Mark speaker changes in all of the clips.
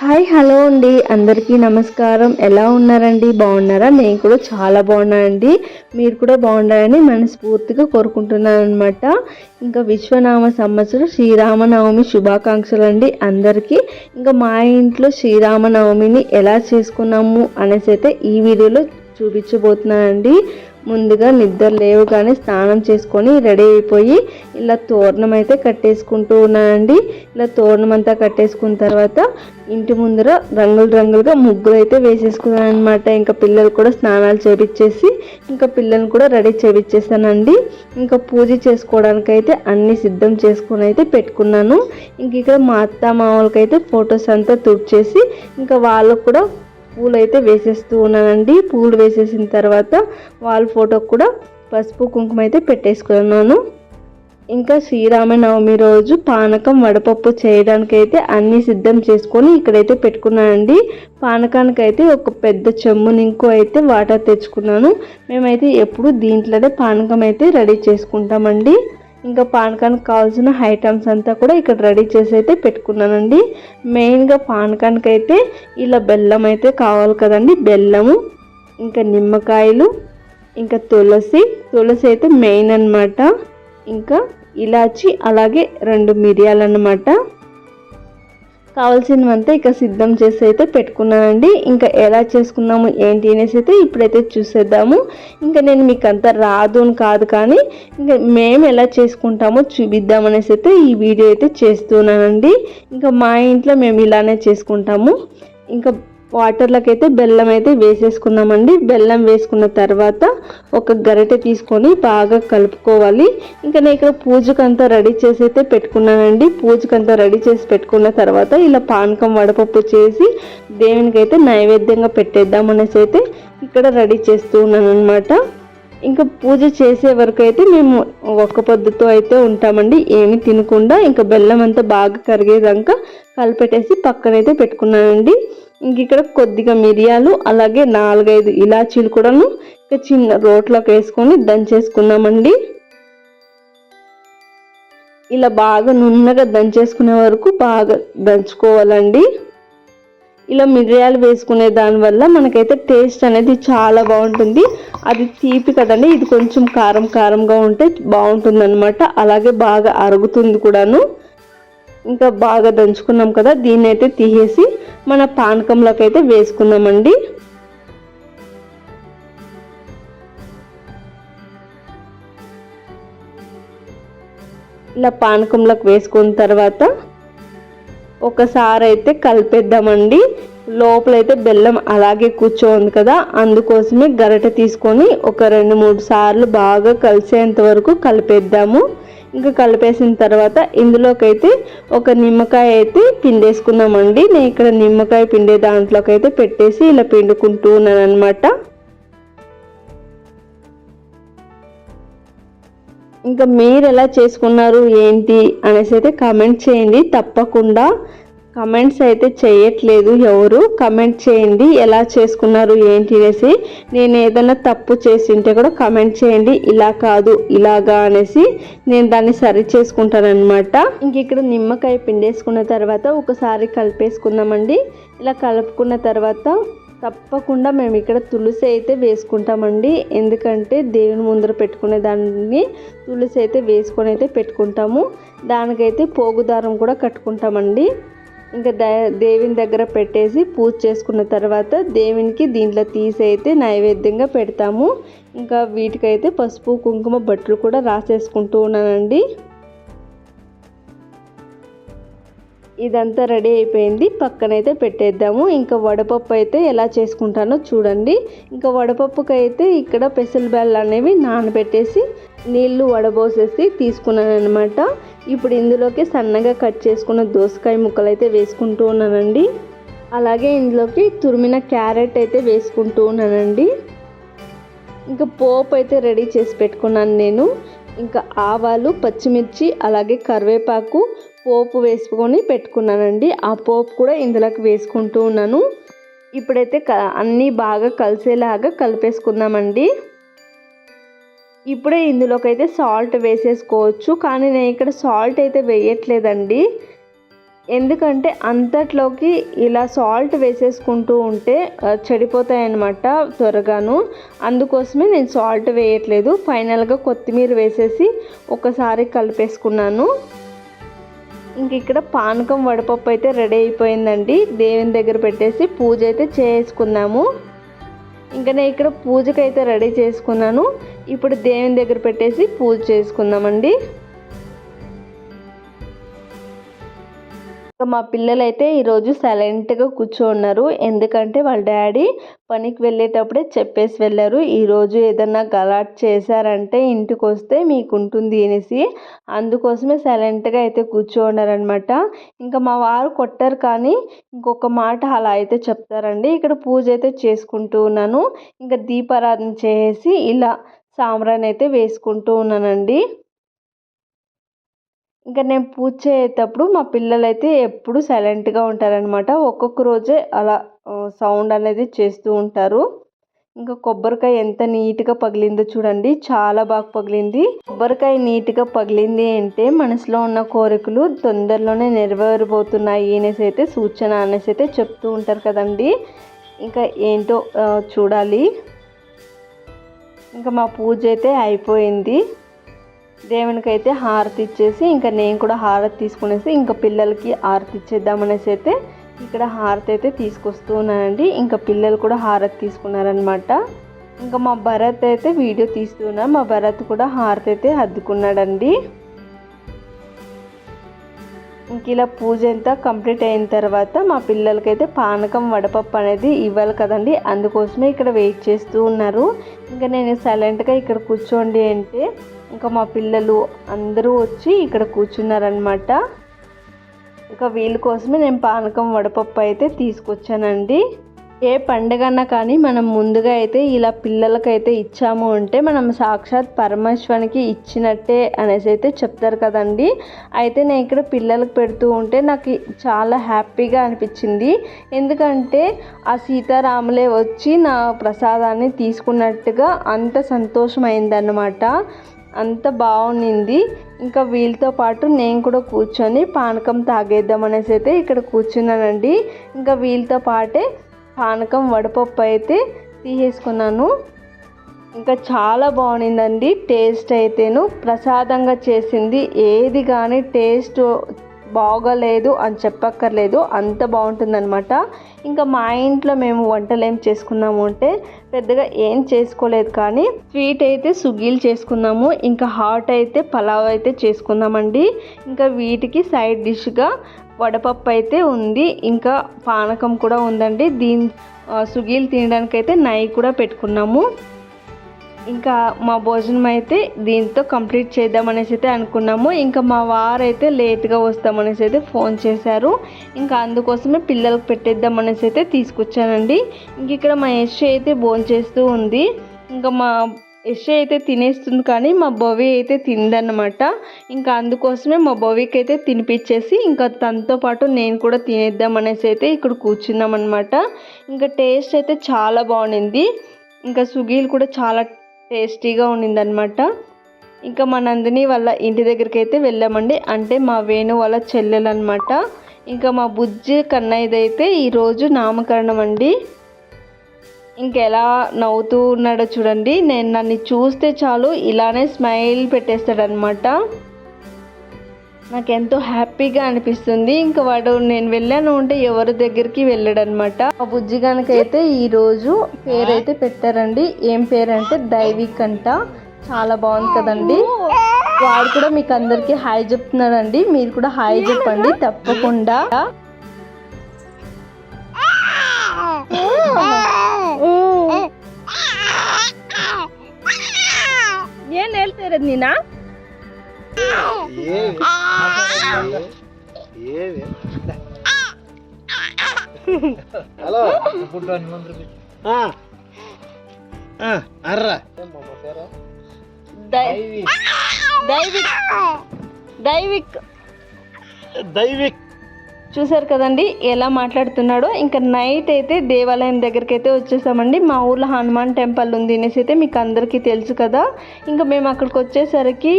Speaker 1: Hi hello అండి, అందరికీ నమస్కారం. ఎలా ఉన్నారండి? బాగున్నారా? నేను కూడా చాలా బాగున్నానండి. మీరు కూడా బాగుండాలని మనస్ఫూర్తిగా కోరుకుంటున్నాను అనమాట. ఇంకా విశ్వనామ సంవత్సరం శ్రీరామనవమి శుభాకాంక్షలు అండి అందరికీ. ఇంకా మా ఇంట్లో శ్రీరామనవమిని ఎలా చేసుకున్నాము అనేసి అయితే ఈ వీడియోలో చూపించబోతున్నానండి. ముందుగా నిద్ర లేవగానే స్నానం చేసుకొని రెడీ అయిపోయి ఇలా తోరణం అయితే కట్టేసుకుంటూ ఉన్నానండి. ఇలా తోరణం అంతా కట్టేసుకున్న తర్వాత ఇంటి ముందర రంగులుగా ముగ్గులు అయితే వేసేసుకున్నాను అనమాట. ఇంకా పిల్లలు కూడా స్నానాలు చేపించేసి ఇంకా పిల్లల్ని కూడా రెడీ చేపించేసానండి. ఇంకా పూజ చేసుకోవడానికి అయితే అన్ని సిద్ధం చేసుకొని అయితే పెట్టుకున్నాను. ఇంక ఇక్కడ మా అత్త మామూలకైతే ఫొటోస్ అంతా తుడిచేసి ఇంకా వాళ్ళకు కూడా పూలు అయితే వేసేస్తూ ఉన్నానండి. పూలు వేసేసిన తర్వాత వాళ్ళ ఫోటోకి కూడా పసుపు కుంకుమ అయితే పెట్టేసుకున్నాను. ఇంకా శ్రీరామనవమి రోజు పానకం వడపప్పు చేయడానికి అయితే అన్నీ సిద్ధం చేసుకొని ఇక్కడైతే పెట్టుకున్నానండి. పానకానికి అయితే ఒక పెద్ద చెమ్ము నింకు అయితే వాటర్ తెచ్చుకున్నాను. మేమైతే ఎప్పుడు దీంట్లోనే పానకం అయితే రెడీ చేసుకుంటామండి. ఇంకా పానకానికి కావాల్సిన ఐటమ్స్ అంతా కూడా ఇక్కడ రెడీ చేసి అయితే పెట్టుకున్నానండి. మెయిన్గా పానకానికి అయితే ఇలా బెల్లం అయితే కావాలి కదండి. బెల్లము, ఇంకా నిమ్మకాయలు, ఇంకా తులసి అయితే మెయిన్ అన్నమాట. ఇంకా ఇలాచి, అలాగే 2 మిరియాలు అన్నమాట. కావాల్సినవంతా ఇక సిద్ధం చేసి అయితే పెట్టుకున్నానండి. ఇంకా ఎలా చేసుకున్నాము ఏంటి అనేసి అయితే ఇప్పుడైతే చూసేద్దాము. ఇంకా నేను మీకు అంతా రాదు అని కాదు, కానీ ఇంకా మేము ఎలా చేసుకుంటామో చూపిద్దామనేసి అయితే ఈ వీడియో అయితే చేస్తున్నానండి. ఇంకా మా ఇంట్లో మేము ఇలానే చేసుకుంటాము. ఇంకా వాటర్లోకి అయితే బెల్లం అయితే వేసేసుకున్నామండి. బెల్లం వేసుకున్న తర్వాత ఒక గరిటె తీసుకొని బాగా కలుపుకోవాలి. ఇంకా నేను ఇక్కడ పూజకంతా రెడీ చేసి అయితే పెట్టుకున్నానండి. పూజకంతా రెడీ చేసి పెట్టుకున్న తర్వాత ఇలా పానకం వడపప్పు చేసి దేవునికి అయితే నైవేద్యంగా పెట్టేద్దాం అనేసి అయితే ఇక్కడ రెడీ చేస్తూ ఉన్నాను అనమాట. ఇంకా పూజ చేసే వరకు అయితే మేము ఒక్క పొద్దుతో అయితే ఉంటామండి, ఏమి తినకుండా. ఇంకా బెల్లం అంతా బాగా కరిగేదాకా కలిపెట్టేసి పక్కనైతే పెట్టుకున్నానండి. ఇంక ఇక్కడ కొద్దిగా మిరియాలు, అలాగే 4-5 ఇలాచీలు కూడాను ఇంకా చిన్న రోట్లోకి వేసుకొని దంచేసుకున్నామండి. ఇలా బాగా నున్నగా దంచేసుకునే వరకు బాగా దంచుకోవాలండి. ఇలా మిరియాలు వేసుకునే దానివల్ల మనకైతే టేస్ట్ అనేది చాలా బాగుంటుంది. అది తీపి కదండి, ఇది కొంచెం కారంగా ఉంటే బాగుంటుంది అనమాట. అలాగే బాగా అరుగుతుంది కూడాను. ఇంకా బాగా దంచుకున్నాం కదా, దీన్ని అయితే తీసేసి మన పానకంలోకి అయితే వేసుకున్నామండి. ఇలా పానకంలోకి వేసుకున్న తర్వాత ఒకసారి అయితే కలిపేద్దామండి. లోపలైతే బెల్లం అలాగే కూర్చోంది కదా, అందుకోసమే గరిటె తీసుకొని ఒక 2-3 సార్లు బాగా కలిసేంత వరకు కలిపేద్దాము. ఇంకా కలిపేసిన తర్వాత ఇందులోకైతే ఒక నిమ్మకాయ అయితే పిండేసుకున్నామండి. నేను ఇక్కడ నిమ్మకాయ పిండే దాంట్లోకి అయితే పెట్టేసి ఇలా పిండుకుంటూ ఉన్నాను అనమాట. ఇంకా మీరు ఎలా చేసుకున్నారు ఏంటి అనేసి అయితే కామెంట్ చేయండి. తప్పకుండా కమెంట్స్ అయితే చేయట్లేదు ఎవరు, కమెంట్ చేయండి ఎలా చేసుకున్నారు ఏంటి అనేసి. నేను ఏదైనా తప్పు చేసి ఉంటే కూడా కమెంట్ చేయండి, ఇలా కాదు ఇలాగా అనేసి నేను దాన్ని సరి చేసుకుంటాను అనమాట. ఇంక ఇక్కడ నిమ్మకాయ పిండేసుకున్న తర్వాత ఒకసారి కలిపేసుకుందామండి. ఇలా కలుపుకున్న తర్వాత తప్పకుండా మేము ఇక్కడ తులసి అయితే వేసుకుంటామండి. ఎందుకంటే దేవుని ముందర పెట్టుకునే దాన్ని తులసి అయితే వేసుకొని అయితే పెట్టుకుంటాము. దానికైతే పోగుదారం కూడా కట్టుకుంటామండి. ఇంకా దేవుని దగ్గర పెట్టేసి పూజ చేసుకున్న తర్వాత దేవునికి దీంట్లో తీసి అయితే నైవేద్యంగా పెడతాము. ఇంకా వీటికైతే పసుపు కుంకుమ బట్టలు కూడా రాసేసుకుంటూ ఉన్నానండి. ఇదంతా రెడీ అయిపోయింది, పక్కనైతే పెట్టేద్దాము. ఇంకా వడపప్పు అయితే ఎలా చేసుకుంటానో చూడండి. ఇంకా వడపప్పుకి అయితే ఇక్కడ పెసరబ్యాళ్ళు అనేవి నానబెట్టేసి నీళ్లు వడబోసేసి తీసుకున్నాను అనమాట. ఇప్పుడు ఇందులోకి సన్నగా కట్ చేసుకున్న దోసకాయ ముక్కలు అయితే వేసుకుంటూ ఉన్నానండి. అలాగే ఇందులోకి తురిమిన క్యారెట్ అయితే వేసుకుంటూ ఉన్నానండి. ఇంకా పోపు అయితే రెడీ చేసి పెట్టుకున్నాను నేను. ఇంకా ఆవాలు, పచ్చిమిర్చి, అలాగే కరివేపాకు పోపు వేసుకొని పెట్టుకున్నానండి. ఆ పోపు కూడా ఇందులోకి వేసుకుంటూ ఉన్నాను. ఇప్పుడైతే అన్నీ బాగా కలిసేలాగా కలిపేసుకుందామండి. ఇప్పుడే ఇందులోకి అయితే సాల్ట్ వేసేసుకోవచ్చు, కానీ నేను ఇక్కడ సాల్ట్ అయితే వేయట్లేదండి. ఎందుకంటే అంతట్లోకి ఇలా సాల్ట్ వేసేసుకుంటూ ఉంటే చెడిపోతాయి అన్నమాట త్వరగాను. అందుకోసమే నేను సాల్ట్ వేయట్లేదు. ఫైనల్గా కొత్తిమీర వేసేసి ఒకసారి కలిపేసుకున్నాను. ఇంక ఇక్కడ పానకం వడపప్పు అయితే రెడీ అయిపోయిందండి. దేవుని దగ్గర పెట్టేసి పూజ అయితే చేసుకుందాము. ఇంకా నేను ఇక్కడ పూజకి అయితే రెడీ చేసుకున్నాను. ఇప్పుడు దేవుని దగ్గర పెట్టేసి పూజ చేసుకుందామండి. మా పిల్లలైతే ఈరోజు సైలెంట్గా కూర్చోన్నారు. ఎందుకంటే వాళ్ళ డాడీ పనికి వెళ్ళేటప్పుడే చెప్పేసి వెళ్ళారు, ఈరోజు ఏదన్నా గలాట్ చేశారంటే ఇంటికి వస్తే మీకు ఉంటుంది అనేసి. అందుకోసమే సైలెంట్గా అయితే కూర్చోన్నారనమాట. ఇంకా మా వారు కొట్టారు కానీ ఇంకొక మాట అలా అయితే చెప్తారండి. ఇక్కడ పూజ అయితే చేసుకుంటూ ఉన్నాను. ఇంకా దీపారాధన చేసి ఇలా సాంబ్రాన్ని అయితే వేసుకుంటూ ఉన్నానండి. ఇంకా నేను పూజ చేసేటప్పుడు మా పిల్లలు అయితే ఎప్పుడు సైలెంట్గా ఉంటారనమాట. ఒక్కొక్క రోజే అలా సౌండ్ అనేది చేస్తూ ఉంటారు. ఇంకా కొబ్బరికాయ ఎంత నీట్గా పగిలిందో చూడండి, చాలా బాగా పగిలింది. కొబ్బరికాయ నీట్గా పగిలింది అంటే మనసులో ఉన్న కోరికలు తొందరలోనే నెరవేరబోతున్నాయి అనేసి అయితే సూచన అనేసి అయితే చెప్తూ ఉంటారు కదండి. ఇంకా ఏంటో చూడాలి. ఇంకా మా పూజ అయితే అయిపోయింది. దేవునికి అయితే హారతి ఇచ్చేసి ఇంకా నేను కూడా హారతి తీసుకునేసి ఇంకా పిల్లలకి హారతి ఇచ్చేద్దామనేసి అయితే ఇక్కడ హారతి అయితే తీసుకొస్తూ ఉన్నానండి. ఇంకా పిల్లలు కూడా హారతి తీసుకున్నారనమాట. ఇంకా మా భరత్ అయితే వీడియో తీస్తున్నా. మా భరత్ కూడా హారతి అయితే అద్దుకున్నాడండి. ఇంక ఇలా పూజ అంతా కంప్లీట్ అయిన తర్వాత మా పిల్లలకైతే పానకం వడపప్పు అనేది ఇవ్వాలి కదండి, అందుకోసమే ఇక్కడ వెయిట్ చేస్తూ ఉన్నారు. ఇంకా నేను సైలెంట్గా ఇక్కడ కూర్చోండి అంటే ఇంకా మా పిల్లలు అందరూ వచ్చి ఇక్కడ కూర్చున్నారనమాట. ఇంకా వీళ్ళ కోసమే నేను పానకం వడపప్పు అయితే తీసుకొచ్చానండి. ఏ పండుగన్నా కానీ మనం ముందుగా అయితే ఇలా పిల్లలకైతే ఇచ్చాము అంటే మనం సాక్షాత్ పరమేశ్వరునికి ఇచ్చినట్టే అనేసి అయితే చెప్తారు కదండి. అయితే నేను ఇక్కడ పిల్లలకు పెడుతూ ఉంటే నాకు చాలా హ్యాపీగా అనిపించింది. ఎందుకంటే ఆ సీతారాములే వచ్చి నా ప్రసాదాన్ని తీసుకున్నట్టుగా అంత సంతోషమైందన్నమాట. అంత బాగుంది. ఇంకా వీళ్ళతో పాటు నేను కూడా కూర్చొని పానకం తాగేద్దాం అనేసి అయితే ఇక్కడ కూర్చున్నానండి. ఇంకా వీళ్ళతో పాటే పానకం వడపప్పు అయితే తీసేసుకున్నాను. ఇంకా చాలా బాగుండిందండి టేస్ట్ అయితేను. ప్రసాదంగా చేసింది ఏది కానీ టేస్ట్ బాగోలేదు అని చెప్పక్కర్లేదు, అంత బాగుంటుందన్నమాట. ఇంకా మా ఇంట్లో మేము వంటలు ఏం చేసుకున్నాము అంటే పెద్దగా ఏం చేసుకోలేదు, కానీ స్వీట్ అయితే సుగ్గీలు చేసుకున్నాము. ఇంకా హాట్ అయితే పలావ్ అయితే చేసుకున్నామండి. ఇంకా వీటికి సైడ్ డిష్గా వడపప్పు అయితే ఉంది, ఇంకా పానకం కూడా ఉందండి. సుగ్గీలు తినడానికైతే నెయ్యి కూడా పెట్టుకున్నాము. ఇంకా మా భోజనం అయితే దీంతో కంప్లీట్ చేద్దామనేసి అయితే అనుకున్నాము. ఇంకా మా వారైతే లేట్గా వస్తామనేసి అయితే ఫోన్ చేశారు. ఇంకా అందుకోసమే పిల్లలకు పెట్టేద్దామనేసి అయితే తీసుకొచ్చానండి. ఇంక ఇక్కడ మా యశ్ అయితే భోంచేస్తూ ఉంది. ఇంకా మా యశ్ అయితే తినేస్తుంది కానీ మా బోవి అయితే తిందన్నమాట. ఇంకా అందుకోసమే మా బోవికి అయితే తినిపించేసి ఇంకా తనతో పాటు నేను కూడా తినేద్దామనేసి అయితే ఇక్కడ కూర్చున్నామన్నమాట. ఇంకా టేస్ట్ అయితే చాలా బాగుంది. ఇంకా సుగ్గీలు కూడా చాలా టేస్టీగా ఉండిందనమాట. ఇంకా మా నందిని వాళ్ళ ఇంటి దగ్గరికి అయితే వెళ్ళామండి. అంటే మా వేణు వాళ్ళ చెల్లెలు అనమాట. ఇంకా మా బుజ్జి కన్నయ్యదైతే ఈరోజు నామకరణం అండి. ఇంకెలా నవ్వుతూ ఉన్నాడో చూడండి. నేను నన్ను చూస్తే చాలు ఇలానే స్మైల్ పెట్టేస్తాడనమాట. నాకు ఎంతో హ్యాపీగా అనిపిస్తుంది. ఇంకా వాడు నేను వెళ్ళాను అంటే ఎవరి దగ్గరికి వెళ్ళాడనమాట. ఆ బుజ్జి కనుకైతే ఈరోజు పేరైతే పెట్టారండి. ఏం పేరంటే దైవిక్ అంట. చాలా బాగుంది కదండి. వాడు కూడా మీకు అందరికీ హాయ్ చెప్తున్నాడండి. మీరు కూడా హాయ్ చెప్పండి తప్పకుండా. ఏం ಹೇಳ್ತಾರೆ ನೀನಾ?
Speaker 2: హలో అర్రా
Speaker 1: దైవిక్ చూసారు కదండి ఎలా మాట్లాడుతున్నాడో. ఇంకా నైట్ అయితే దేవాలయం దగ్గరికి అయితే వచ్చేసామండి. మా ఊర్లో హనుమాన్ టెంపుల్ ఉంది అనేసి అయితే మీకు అందరికీ తెలుసు కదా. ఇంకా మేము అక్కడికి వచ్చేసరికి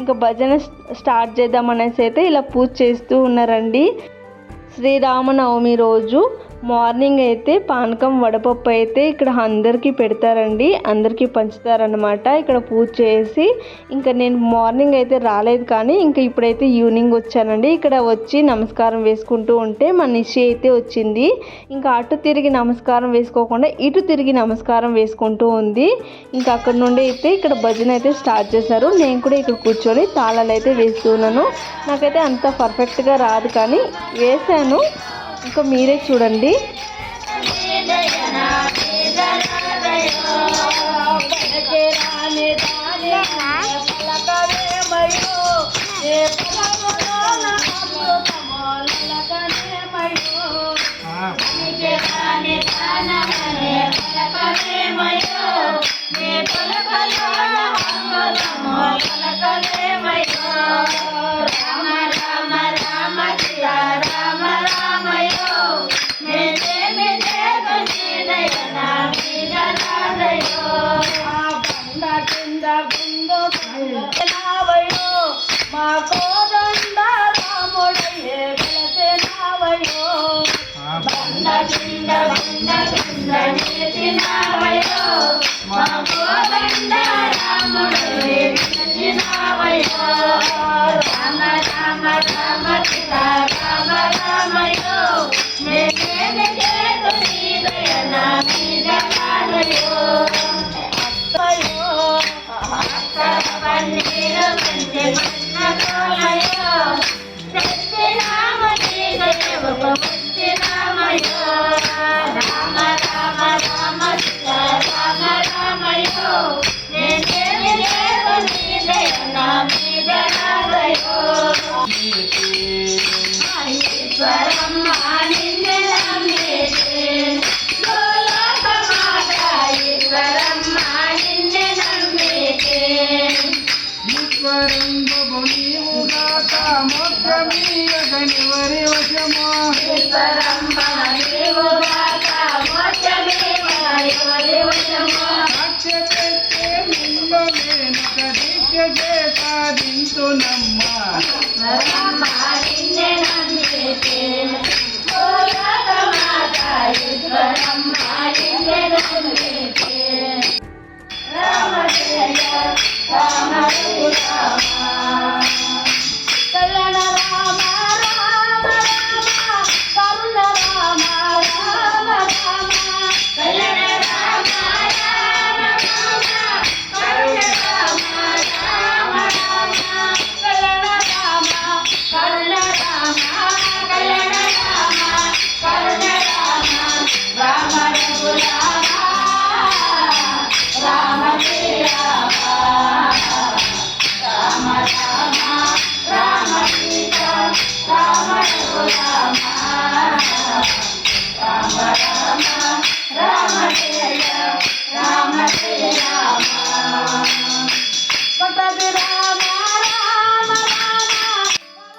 Speaker 1: ఇంకా భజన స్టార్ట్ చేద్దామనేసి అయితే ఇలా పూజ చేస్తూ ఉన్నారండి. శ్రీరామనవమి రోజు మార్నింగ్ అయితే పానకం వడపప్పు అయితే ఇక్కడ అందరికీ పెడతారండి, అందరికీ పంచుతారనమాట. ఇక్కడ పూజ చేసి ఇంకా నేను మార్నింగ్ అయితే రాలేదు, కానీ ఇంకా ఇప్పుడైతే ఈవినింగ్ వచ్చానండి. ఇక్కడ వచ్చి నమస్కారం వేసుకుంటూ ఉంటే మా నిషి అయితే వచ్చింది. ఇంకా అటు తిరిగి నమస్కారం వేసుకోకుండా ఇటు తిరిగి నమస్కారం వేసుకుంటూ ఉంది. ఇంకా అక్కడ నుండి అయితే ఇక్కడ భజన అయితే స్టార్ట్ చేశారు. నేను కూడా ఇక్కడ కూర్చొని తాళాలు అయితే వేస్తున్నాను. నాకైతే అంత పర్ఫెక్ట్గా రాదు, కానీ వేసాను. ఇంకా మీరే చూడండి.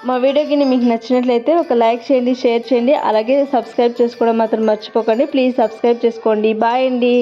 Speaker 1: మా వీడియోకి మీకు నచ్చినట్లయితే ఒక లైక్ చేయండి, షేర్ చేయండి, అలాగే సబ్స్క్రైబ్ చేసుకోవడం మాత్రం మర్చిపోకండి. ప్లీజ్ సబ్స్క్రైబ్ చేసుకోండి. బాయ్ అండి.